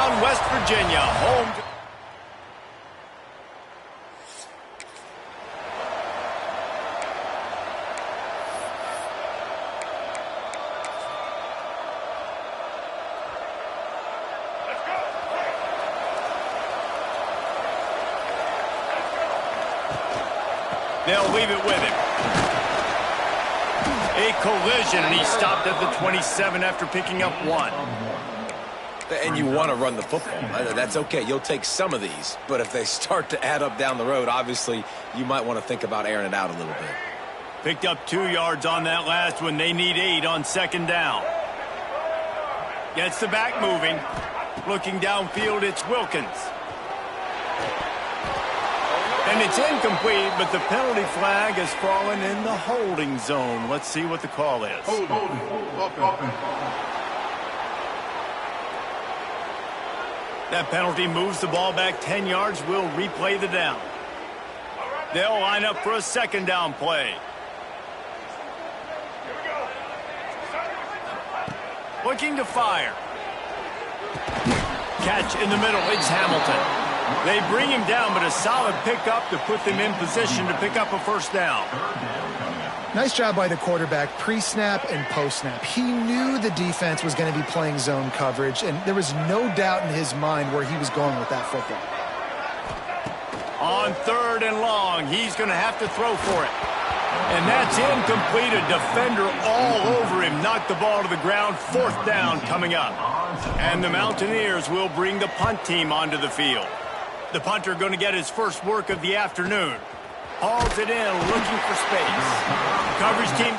touchdown, West Virginia. Home. They'll leave it with him. A collision, and he stopped at the 27 after picking up 1. And you want to run the football. That's okay. You'll take some of these. But if they start to add up down the road, obviously, you might want to think about airing it out a little bit. Picked up 2 yards on that last one. They need 8 on 2nd down. Gets the back moving. Looking downfield, it's Wilkins. And it's incomplete, but the penalty flag has fallen in the holding zone. Let's see what the call is. That penalty moves the ball back 10 yards. We'll replay the down. They'll line up for a 2nd down play. Looking to fire. Catch in the middle. It's Hamilton. They bring him down, but a solid pickup to put them in position to pick up a 1st down. Nice job by the quarterback, pre-snap and post-snap. He knew the defense was going to be playing zone coverage, and there was no doubt in his mind where he was going with that football. On 3rd and long, he's going to have to throw for it. And that's incomplete. A defender all over him. Knocked the ball to the ground. 4th down coming up. And the Mountaineers will bring the punt team onto the field. The punter going to get his first work of the afternoon. Hauls it in, looking for space. Coverage team.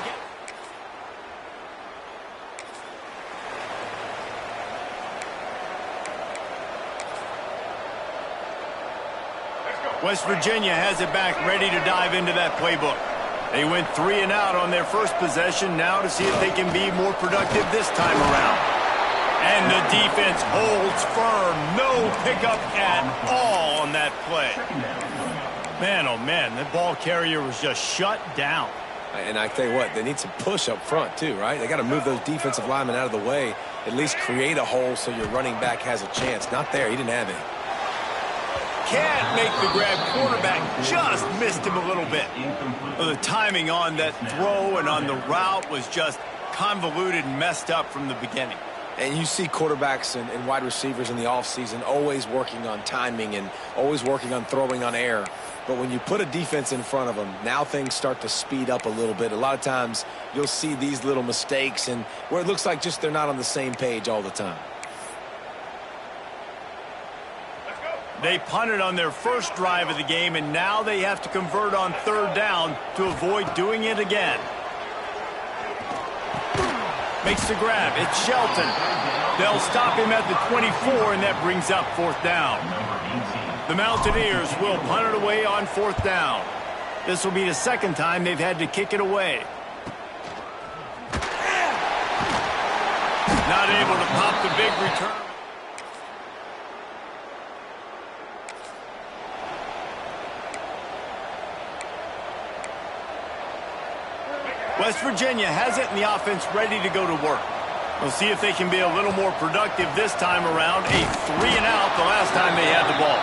West Virginia has it back, ready to dive into that playbook. They went 3 and out on their first possession. Now to see if they can be more productive this time around. And the defense holds firm. No pickup at all on that play. Man, oh man, the ball carrier was just shut down. And I tell you what, they need some push up front too, right? They got to move those defensive linemen out of the way, at least create a hole so your running back has a chance. Not there. He didn't have any. Can't make the grab. Quarterback just missed him a little bit. Well, the timing on that throw and on the route was just convoluted and messed up from the beginning. And you see quarterbacks and wide receivers in the offseason always working on timing and always working on throwing on air. But when you put a defense in front of them, now things start to speed up a little bit. A lot of times you'll see these little mistakes and where it looks like just they're not on the same page all the time. They punted on their first drive of the game, and now they have to convert on 3rd down to avoid doing it again. Makes the grab. It's Shelton. They'll stop him at the 24, and that brings up 4th down. The Mountaineers will punt it away on 4th down. This will be the 2nd time they've had to kick it away. Not able to pop the big return. West Virginia has it, and the offense ready to go to work. We'll see if they can be a little more productive this time around. A 3 and out the last time they had the ball.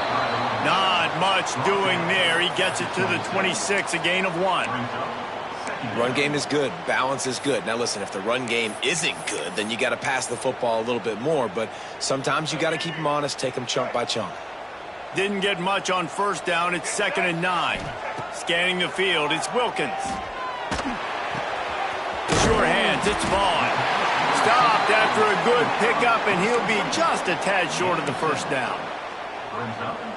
Not much doing there. He gets it to the 26, a gain of 1. Run game is good. Balance is good. Now listen, if the run game isn't good, then you got to pass the football a little bit more. But sometimes you got to keep them honest, take them chunk by chunk. Didn't get much on 1st down. It's 2nd and 9. Scanning the field, it's Wilkins. Sure hands, it's Vaughn. Stopped after a good pickup, and he'll be just a tad short of the 1st down.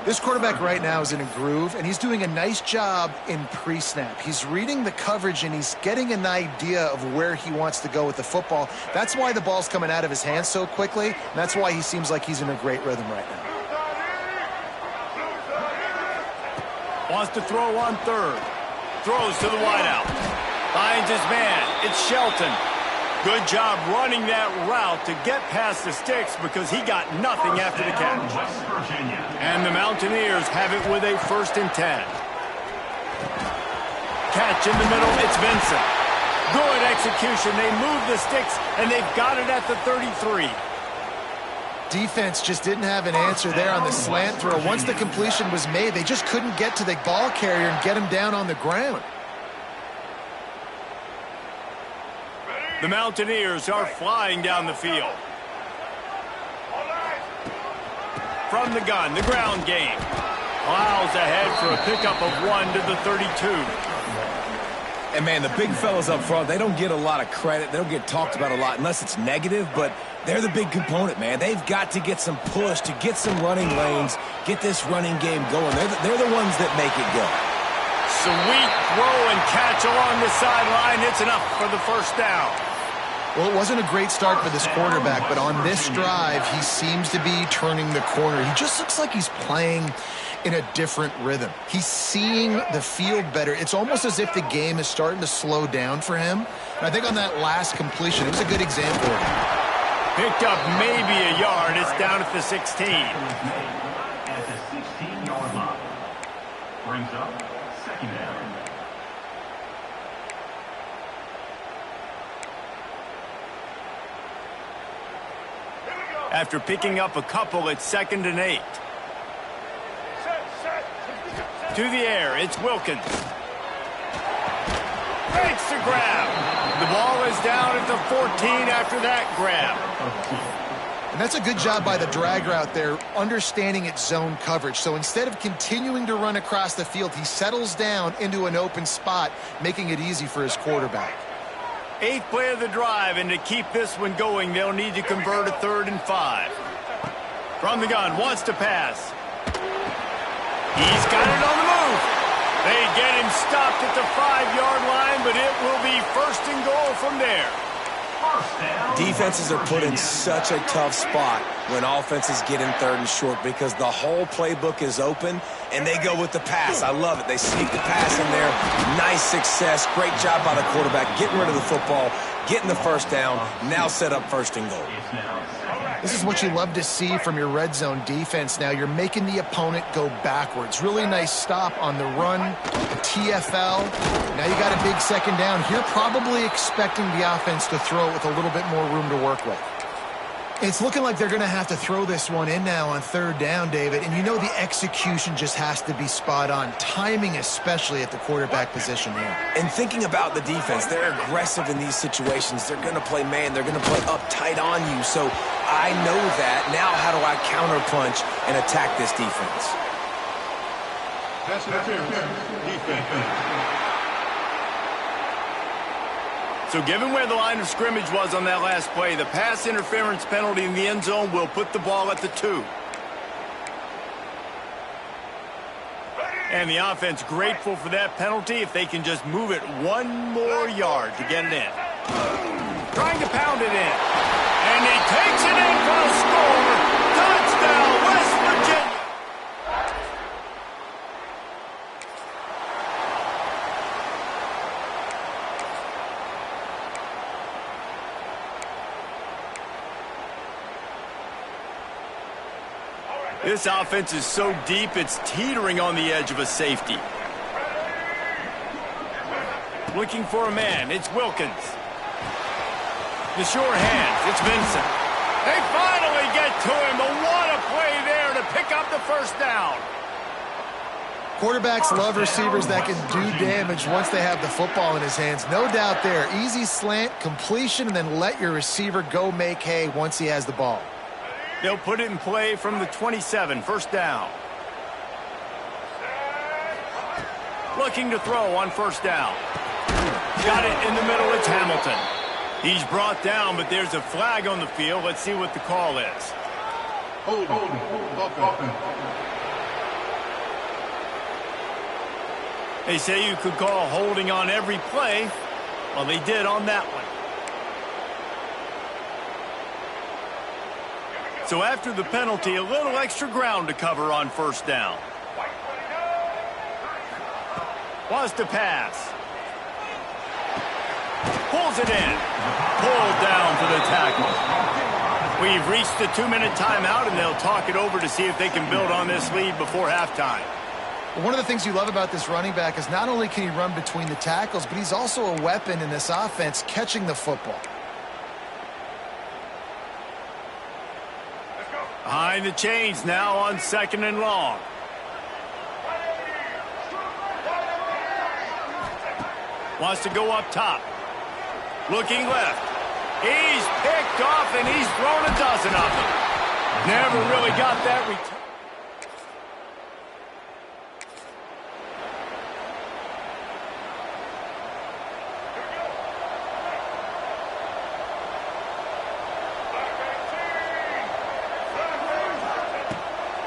This quarterback right now is in a groove, and he's doing a nice job in pre-snap. He's reading the coverage, and he's getting an idea of where he wants to go with the football. That's why the ball's coming out of his hands so quickly, and that's why he seems like he's in a great rhythm right now. Wants to throw on 3rd. Throws to the wideout. Finds his man. It's Shelton. Good job running that route to get past the sticks because he got nothing after the catch. And the Mountaineers have it with a 1st and 10. Catch in the middle. It's Vincent. Good execution. They move the sticks, and they've got it at the 33. defense just didn't have an answer there on the slant throw. Once the completion was made, they just couldn't get to the ball carrier and get him down on the ground. The Mountaineers are flying down the field. From the gun, the ground game. Plows ahead for a pickup of 1 to the 32. And, man, the big fellas up front, they don't get a lot of credit. They don't get talked about a lot unless it's negative, but they're the big component, man. They've got to get some push, to get some running lanes, get this running game going. They're the ones that make it go. Sweet throw and catch along the sideline. It's enough for the first down. Well, it wasn't a great start for this quarterback, but on this drive, he seems to be turning the corner. He just looks like he's playing in a different rhythm. He's seeing the field better. It's almost as if the game is starting to slow down for him. And I think on that last completion, it was a good example of it. Picked up maybe a yard. It's down at the 16. At the 16-yard line. Brings up second down. After picking up a couple, it's 2nd and 8. To the air, it's Wilkins. Makes the grab. The ball is down at the 14 after that grab. And that's a good job by the drag route there, understanding its zone coverage. So instead of continuing to run across the field, he settles down into an open spot, making it easy for his quarterback. 8th play of the drive, and to keep this one going, they'll need to convert a 3rd and 5. From the gun, wants to pass. He's got it on the move. They get him stopped at the 5-yard line, but it will be 1st and goal from there. Defenses are put in such a tough spot when offenses get in 3rd and short because the whole playbook is open and they go with the pass. I love it. They sneak the pass in there. Nice success. Great job by the quarterback getting rid of the football, getting the first down, now set up 1st and goal. This is what you love to see from your red zone defense now. You're making the opponent go backwards. Really nice stop on the run, the TFL. Now you got a big 2nd down. Here probably expecting the offense to throw it with a little bit more room to work with. It's looking like they're going to have to throw this one in now on 3rd down, David. And you know the execution just has to be spot on. Timing especially at the quarterback position here. And thinking about the defense, they're aggressive in these situations. They're going to play man. They're going to play up tight on you. So I know that. Now how do I counterpunch and attack this defense? That's defense. So given where the line of scrimmage was on that last play, the pass interference penalty in the end zone will put the ball at the 2. And the offense grateful for that penalty if they can just move it 1 more yard to get it in. Trying to pound it in. And he takes it in for a score. Touchdown, West Virginia. This offense is so deep, it's teetering on the edge of a safety. Looking for a man, it's Wilkins. The sure hands, it's Vincent. They finally get to him, but what a play there to pick up the 1st down. Quarterbacks love receivers that can do damage once they have the football in his hands. No doubt there. Easy slant, completion, and then let your receiver go make hay once he has the ball. They'll put it in play from the 27, 1st down. Looking to throw on 1st down. Got it in the middle, it's Hamilton. He's brought down, but there's a flag on the field. Let's see what the call is. Hold. They say you could call holding on every play. Well, they did on that one. So after the penalty, a little extra ground to cover on 1st down. Wants to pass. Pulls it in. Pulled down for the tackle. We've reached the 2-minute timeout, and they'll talk it over to see if they can build on this lead before halftime. One of the things you love about this running back is not only can he run between the tackles, but he's also a weapon in this offense catching the football. Behind the chains now on 2nd and long. Wants to go up top. Looking left. He's picked off and he's thrown a dozen of them. Never really got that return.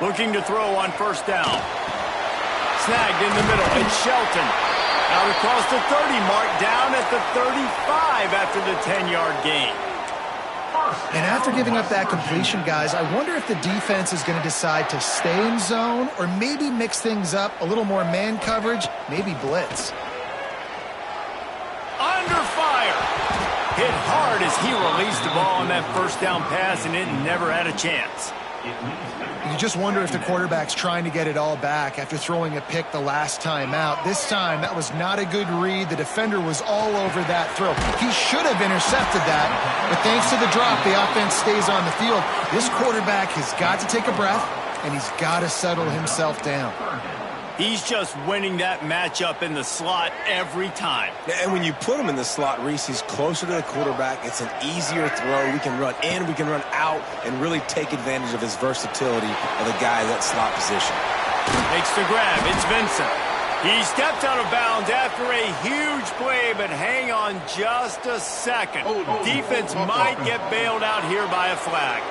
Looking to throw on 1st down. Snagged in the middle. It's Shelton. Out across the 30 mark, down at the 35 after the 10-yard gain. And after giving up that completion, guys, I wonder if the defense is going to decide to stay in zone or maybe mix things up, a little more man coverage, maybe blitz. Under fire. Hit hard as he released the ball on that 1st down pass, and it never had a chance. You just wonder if the quarterback's trying to get it all back after throwing a pick the last time out. This time, that was not a good read. The defender was all over that throw. He should have intercepted that, but thanks to the drop, the offense stays on the field. This quarterback has got to take a breath, and he's got to settle himself down. He's just winning that matchup in the slot every time. And when you put him in the slot, Reese, he's closer to the quarterback. It's an easier throw. We can run in, we can run out, and really take advantage of his versatility of the guy in that slot position. Makes the grab. It's Vincent. He stepped out of bounds after a huge play, but hang on just a second. Defense might get bailed out here by a flag.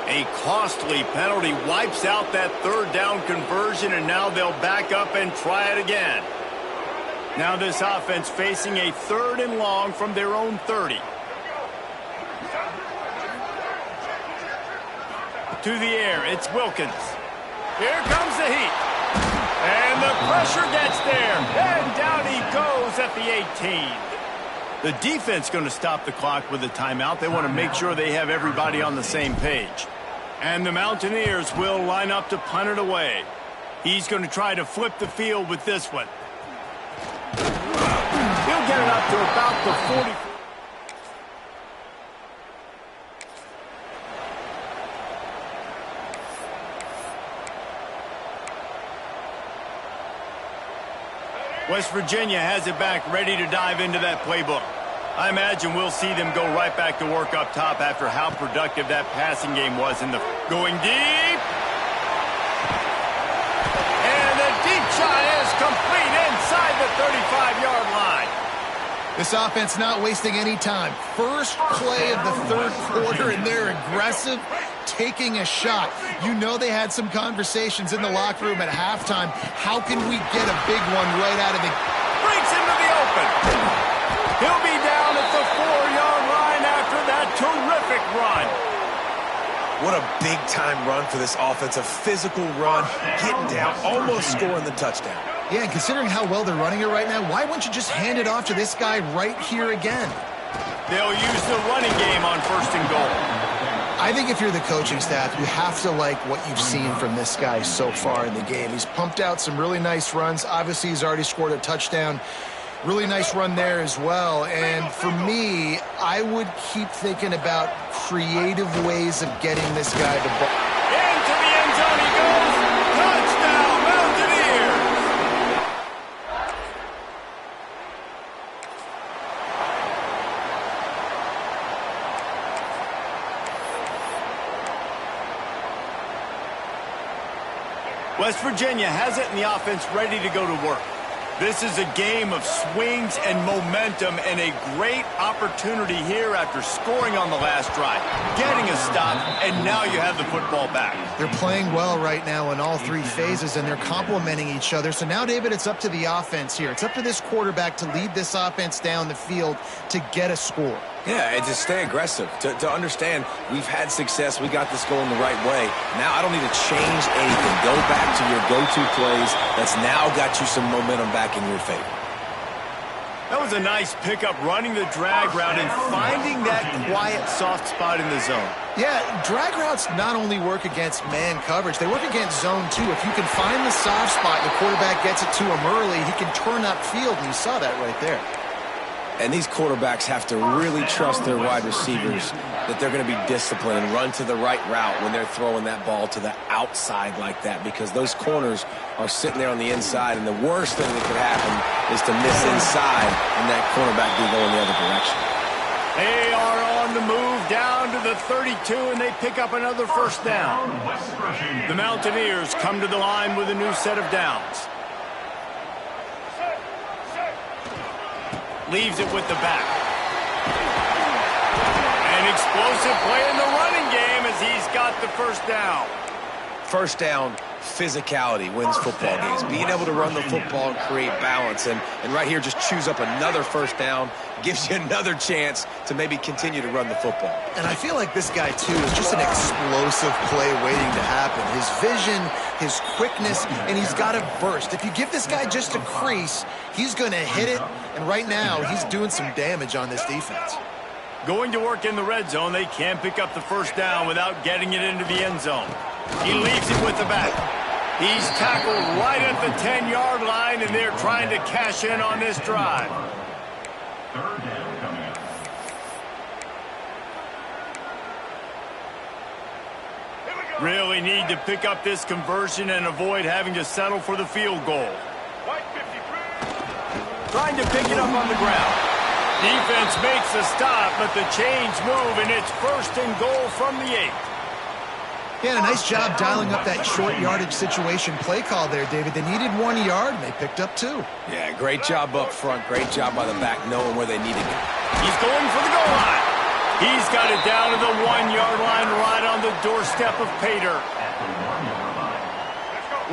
A costly penalty wipes out that 3rd down conversion, and now they'll back up and try it again. Now this offense facing a 3rd and long from their own 30. To the air, it's Wilkins. Here comes the heat. And the pressure gets there. And down he goes at the 18. The defense going to stop the clock with a timeout. They want to make sure they have everybody on the same page. And the Mountaineers will line up to punt it away. He's going to try to flip the field with this one. He'll get it up to about the 40. West Virginia has it back, ready to dive into that playbook. I imagine we'll see them go right back to work up top after how productive that passing game was in the going deep. And the deep shot is complete inside the 35-yard line. This offense not wasting any time. First play of the 3rd quarter, and they're aggressive, taking a shot. You know they had some conversations in the locker room at halftime. How can we get a big one right out of the... Breaks into the open. He'll be down at the 4-yard line after that terrific run. What a big-time run for this offense. A physical run, getting down, almost scoring the touchdown. Yeah, and considering how well they're running it right now, why wouldn't you just hand it off to this guy right here again? They'll use the running game on 1st and goal. I think if you're the coaching staff, you have to like what you've seen from this guy so far in the game. He's pumped out some really nice runs. Obviously, he's already scored a touchdown. Really nice run there as well. And for me, I would keep thinking about creative ways of getting this guy the ball. Into the end zone he goes. Touchdown, Mountaineers. West Virginia has it in the offense ready to go to work. This is a game of swings and momentum, and a great opportunity here after scoring on the last drive, getting a stop, and now you have the football back. They're playing well right now in all 3 phases, and they're complementing each other. So now, David, it's up to the offense here. It's up to this quarterback to lead this offense down the field to get a score. Yeah, and to stay aggressive, to understand we've had success, we got this going the right way. Now I don't need to change anything. Go back to your go-to plays. That's now got you some momentum back in your favor. That was a nice pickup, running the drag route and finding that quiet, soft spot in the zone. Yeah, drag routes not only work against man coverage, they work against zone too. If you can find the soft spot, the quarterback gets it to him early, he can turn upfield, and you saw that right there. And these quarterbacks have to really trust their wide receivers that they're going to be disciplined and run to the right route when they're throwing that ball to the outside like that, because those corners are sitting there on the inside, and the worst thing that could happen is to miss inside and that cornerback be going the other direction. They are on the move down to the 32, and they pick up another first down. The Mountaineers come to the line with a new set of downs. Leaves it with the back. An explosive play in the running game as he's got the first down. First down, physicality wins football games. Being able to run the football and create balance. And right here, just choose up another first down, gives you another chance to maybe continue to run the football. And I feel like this guy, too, is just an explosive play waiting to happen. His vision, his quickness, and he's got a burst. If you give this guy just a crease, he's going to hit it. And right now, he's doing some damage on this defense. Going to work in the red zone, they can't pick up the first down without getting it into the end zone. He leaves it with the back. He's tackled right at the 10-yard line, and they're trying to cash in on this drive. Third down coming up. Really need to pick up this conversion and avoid having to settle for the field goal. Trying to pick it up on the ground. Defense makes a stop, but the chains move, and it's first and goal from the 8. Yeah, a nice job dialing up that short yardage situation play call there, David. They needed 1 yard, and they picked up 2. Yeah, great job up front. Great job by the back, knowing where they needed it. He's going for the goal line. He's got it down to the 1-yard line, right on the doorstep of Pater.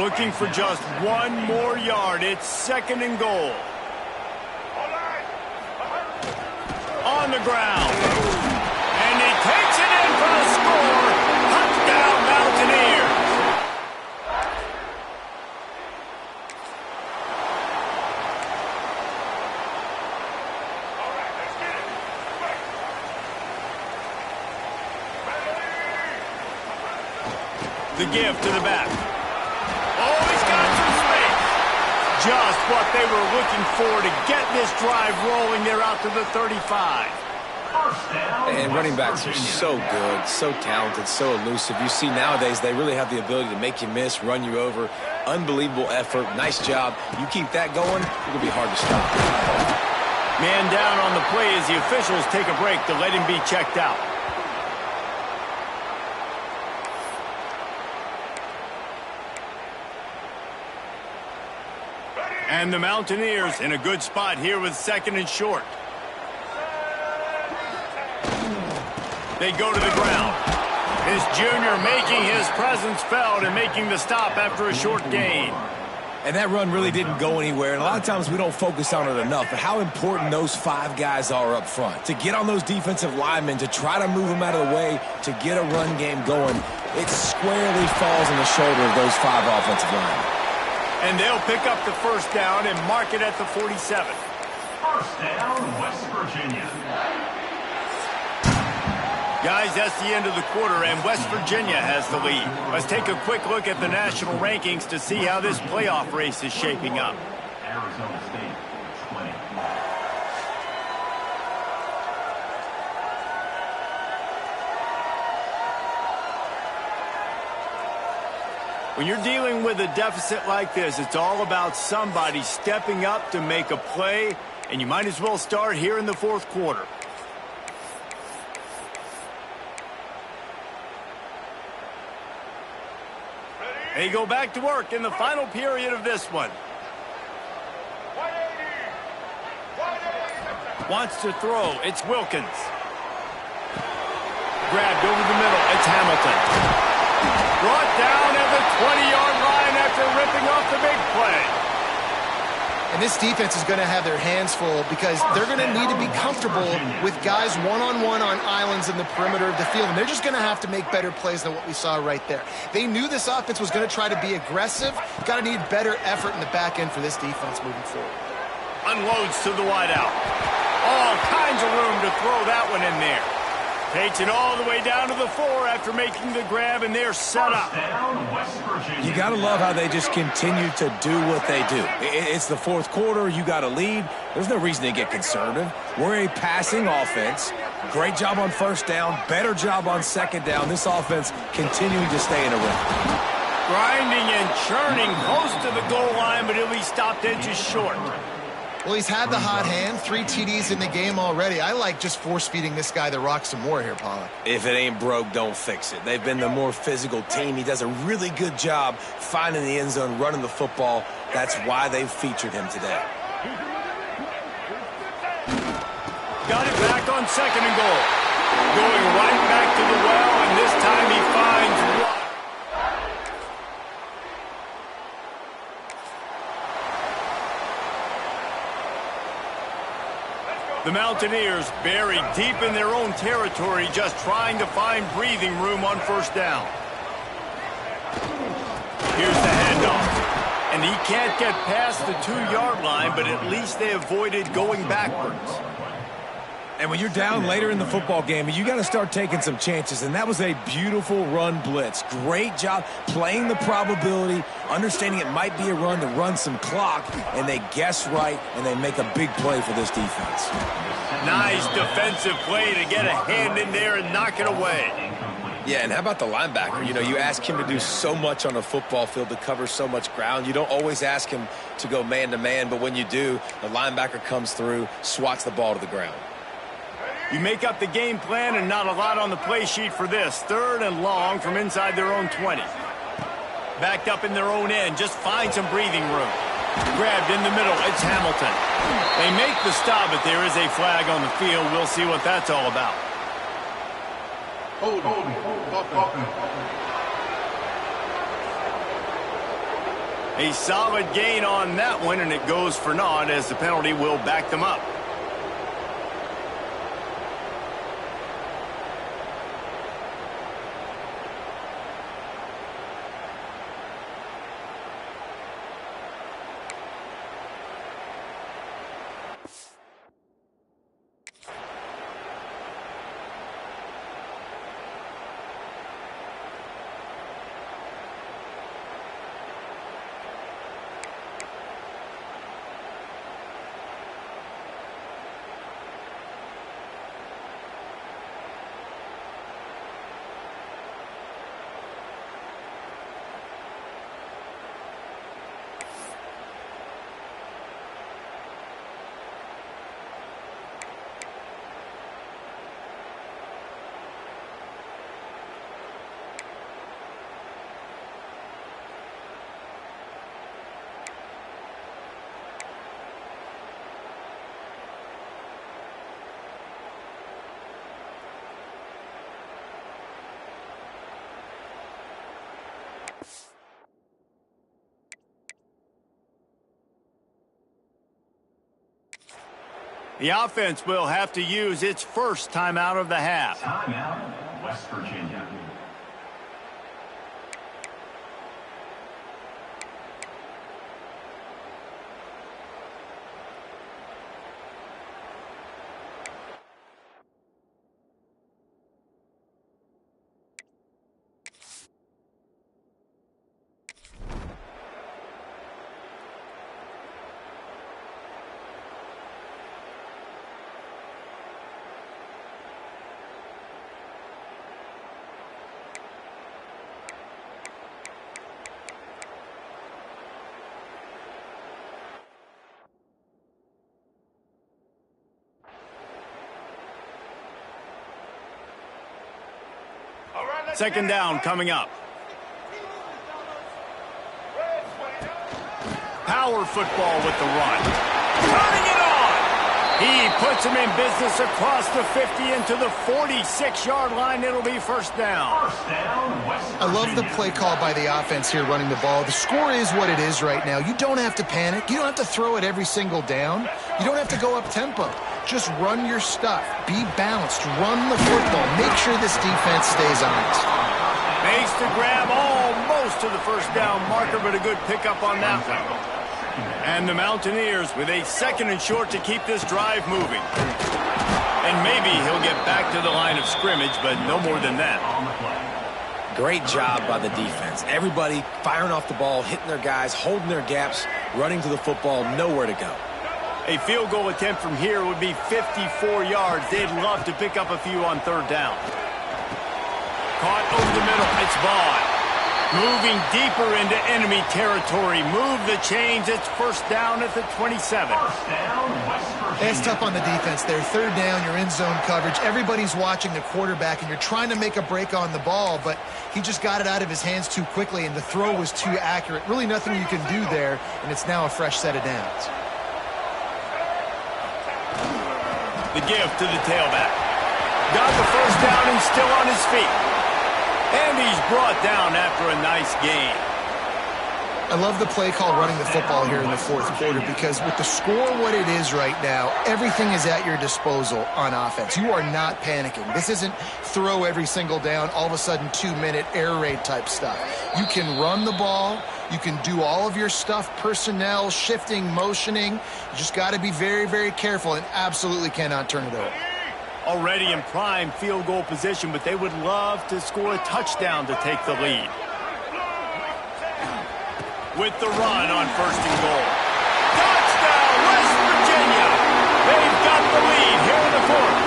Looking for just 1 more yard. It's second and goal. On the ground. And he takes it in for the score. Touchdown, Mountaineers. The give to the back. Oh, he's got some space. Just what they were looking for to get this drive rolling. They're out to the 35. And running backs are so good, so talented, so elusive. You see nowadays they really have the ability to make you miss, run you over. Unbelievable effort. Nice job. You keep that going, it'll be hard to stop. Man down on the play as the officials take a break to let him be checked out. And the Mountaineers in a good spot here with second and short. They go to the ground. This junior making his presence felt and making the stop after a short gain. And that run really didn't go anywhere. And a lot of times we don't focus on it enough, but how important those 5 guys are up front. To get on those defensive linemen, to try to move them out of the way, to get a run game going, it squarely falls on the shoulder of those 5 offensive linemen. And they'll pick up the first down and mark it at the 47. First down, West Virginia. Guys, that's the end of the quarter, and West Virginia has the lead. Let's take a quick look at the national rankings to see how this playoff race is shaping up. Arizona State explain. When you're dealing with a deficit like this, it's all about somebody stepping up to make a play, and you might as well start here in the fourth quarter. They go back to work in the final period of this one. Wants to throw. It's Wilkins. Grabbed over the middle. It's Hamilton. Brought down at the 20-yard line after ripping off the big play. And this defense is going to have their hands full because they're going to need to be comfortable with guys one-on-one on islands in the perimeter of the field. And they're just going to have to make better plays than what we saw right there. They knew this offense was going to try to be aggressive. Got to need better effort in the back end for this defense moving forward. Unloads to the wideout. All kinds of room to throw that one in there. Takes it all the way down to the 4 after making the grab, and they're set up. You got to love how they just continue to do what they do. It's the fourth quarter. You got to lead. There's no reason to get conservative. We're a passing offense. Great job on first down. Better job on second down. This offense continuing to stay in a rhythm. Grinding and churning close to the goal line, but he'll be stopped edges short. Well, he's had the hot hand, 3 TDs in the game already. I like just force-feeding this guy the rock some more here, Pollock. If it ain't broke, don't fix it. They've been the more physical team. He does a really good job finding the end zone, running the football. That's why they've featured him today. Got it back on second and goal. Going right back to the well, and this time he finds one. The Mountaineers buried deep in their own territory, just trying to find breathing room on first down. Here's the handoff. And he can't get past the 2-yard line, but at least they avoided going backwards. And when you're down later in the football game, you got to start taking some chances, and that was a beautiful run blitz. Great job playing the probability, understanding it might be a run to run some clock, and they guess right, and they make a big play for this defense. Nice defensive play to get a hand in there and knock it away. Yeah, and how about the linebacker? You know, you ask him to do so much on a football field, to cover so much ground. You don't always ask him to go man-to-man, but when you do, the linebacker comes through, swats the ball to the ground. You make up the game plan, and not a lot on the play sheet for this. 3rd and long from inside their own 20. Backed up in their own end, just find some breathing room. Grabbed in the middle, it's Hamilton. They make the stop, but there is a flag on the field. We'll see what that's all about. A solid gain on that one, and it goes for naught as the penalty will back them up. The offense will have to use its first timeout of the half. Timeout, West Virginia. Second down coming up. Power football with the run. Turning it on. He puts him in business across the 50 into the 46-yard line. It'll be first down. I love the play call by the offense here running the ball. The score is what it is right now. You don't have to panic. You don't have to throw it every single down. You don't have to go up tempo. Just run your stuff. Be balanced. Run the football. Make sure this defense stays on it. Makes the grab almost to the first down marker, but a good pickup on that one. And the Mountaineers with a 2nd and short to keep this drive moving. And maybe he'll get back to the line of scrimmage, but no more than that. Great job by the defense. Everybody firing off the ball, hitting their guys, holding their gaps, running to the football, nowhere to go. A field goal attempt from here would be 54 yards. They'd love to pick up a few on third down. Caught over the middle. It's Vaughn. Moving deeper into enemy territory. Move the chains. It's first down at the 27. It's tough on the defense there. Third down, you're in zone coverage. Everybody's watching the quarterback, and you're trying to make a break on the ball, but he just got it out of his hands too quickly, and the throw was too accurate. Really nothing you can do there, and it's now a fresh set of downs. The give to the tailback. Got the first down and still on his feet. And he's brought down after a nice gain. I love the play call running the football here in the fourth quarter, because with the score what it is right now, everything is at your disposal on offense. You are not panicking. This isn't throw every single down, all of a sudden 2-minute air raid type stuff. You can run the ball. You can do all of your stuff, personnel, shifting, motioning. You just got to be very, very careful and absolutely cannot turn it over. Already in prime field goal position, but they would love to score a touchdown to take the lead. With the run on first and goal. Touchdown, West Virginia! They've got the lead here in the fourth.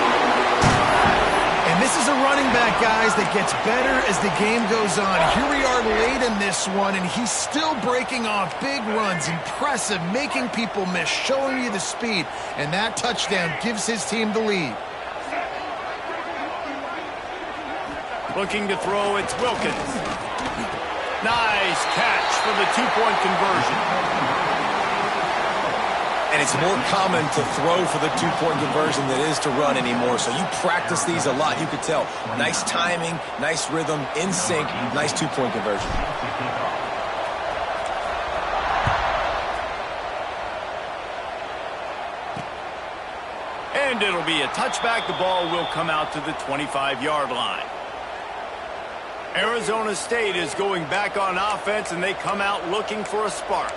And this is a running back, guys, that gets better as the game goes on. Here we are late in this one, and he's still breaking off big runs. Impressive, making people miss, showing you the speed. And that touchdown gives his team the lead. Looking to throw, it's Wilkins. Nice catch for the two-point conversion. And it's more common to throw for the two-point conversion than it is to run anymore. So you practice these a lot. You could tell. Nice timing, nice rhythm, in sync, nice two-point conversion. And it'll be a touchback. The ball will come out to the 25-yard line. Arizona State is going back on offense, and they come out looking for a spark.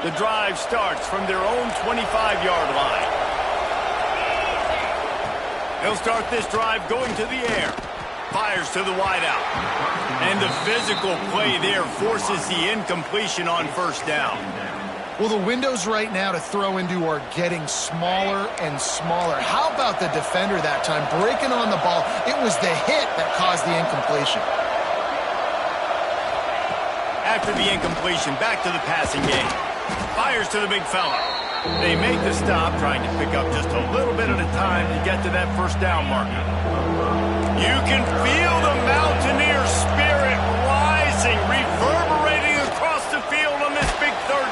The drive starts from their own 25-yard line. They'll start this drive going to the air. Fires to the wideout. And the physical play there forces the incompletion on first down. Well, the windows right now to throw into are getting smaller and smaller. How about the defender that time breaking on the ball? It was the hit that caused the incompletion. After the incompletion, back to the passing game. Fires to the big fella. They make the stop, trying to pick up just a little bit at a time to get to that first down marker. You can feel the Mountaineer spirit rising, reverberating across the field on this big third.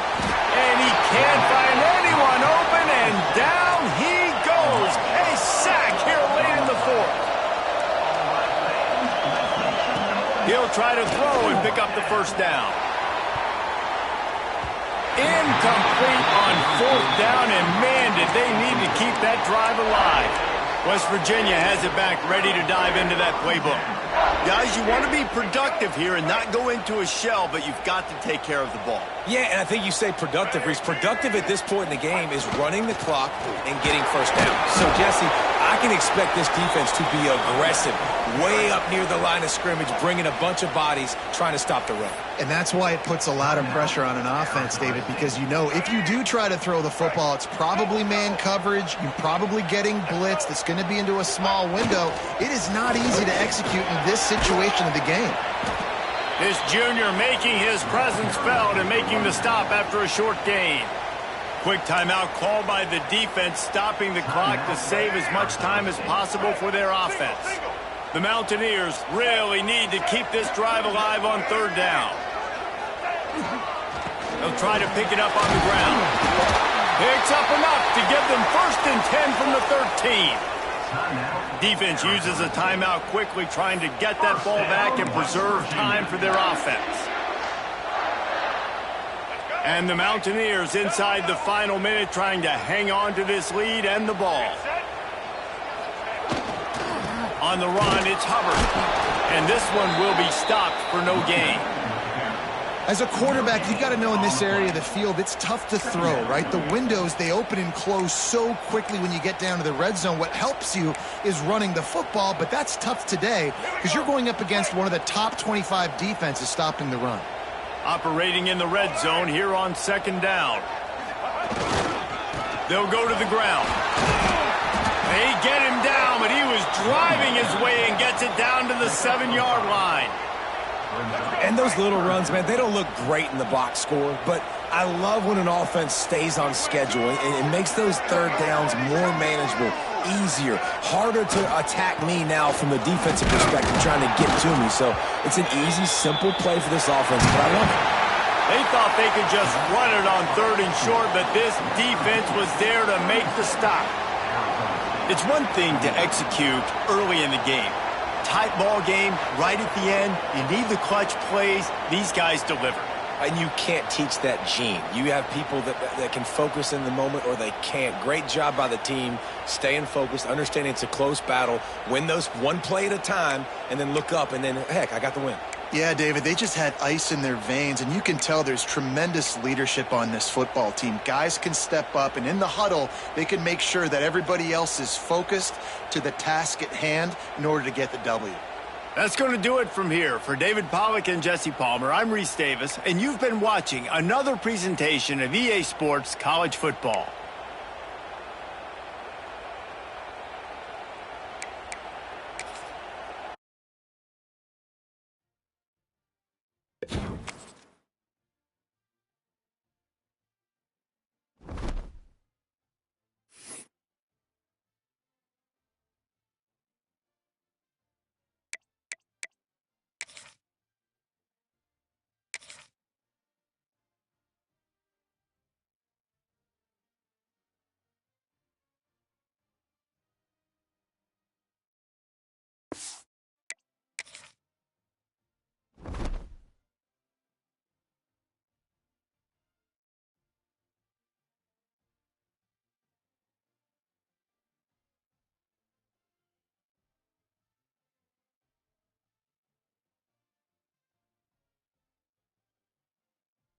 And he can't find anyone open, and down he goes. A sack here late in the fourth. He'll try to throw and pick up the first down. Incomplete on fourth down, and man, did they need to keep that drive alive. West Virginia has it back, ready to dive into that playbook. Guys, you want to be productive here and not go into a shell, but you've got to take care of the ball. Yeah, and I think you say productive, Reese. Productive at this point in the game is running the clock and getting first down. So, Jesse, I can expect this defense to be aggressive, way up near the line of scrimmage, bringing a bunch of bodies, trying to stop the run. And that's why it puts a lot of pressure on an offense, David, because you know if you do try to throw the football, it's probably man coverage. You're probably getting blitz that's going to be into a small window. It is not easy to execute in this situation of the game. This junior making his presence felt and making the stop after a short gain. Quick timeout called by the defense, stopping the clock to save as much time as possible for their offense. The Mountaineers really need to keep this drive alive on third down. They'll try to pick it up on the ground. Picks up enough to give them 1st and 10 from the 13. Defense uses a timeout quickly, trying to get that ball back and preserve time for their offense. And the Mountaineers inside the final minute, trying to hang on to this lead and the ball. On the run, it's Hubbard. And this one will be stopped for no gain. As a quarterback, you've got to know in this area of the field, it's tough to throw, right? The windows, they open and close so quickly when you get down to the red zone. What helps you is running the football, but that's tough today because you're going up against one of the top 25 defenses stopping the run. Operating in the red zone here on second down. They'll go to the ground. They get him down, but he was driving his way and gets it down to the 7-yard line. And those little runs, man, they don't look great in the box score, but I love when an offense stays on schedule and it makes those third downs more manageable, easier, harder to attack me now from the defensive perspective trying to get to me. So it's an easy, simple play for this offense, but I love it. They thought they could just run it on 3rd and short, but this defense was there to make the stop. It's one thing to execute early in the game. Tight ball game, right at the end, you need the clutch plays. These guys deliver. And you can't teach that gene. You have people that can focus in the moment or they can't. Great job by the team, staying focused, understanding it's a close battle, win those one play at a time, and then look up, and then, heck, I got the win. Yeah, David, they just had ice in their veins, and you can tell there's tremendous leadership on this football team. Guys can step up, and in the huddle, they can make sure that everybody else is focused to the task at hand in order to get the W. That's going to do it from here. For David Pollack and Jesse Palmer, I'm Reese Davis, and you've been watching another presentation of EA Sports College Football.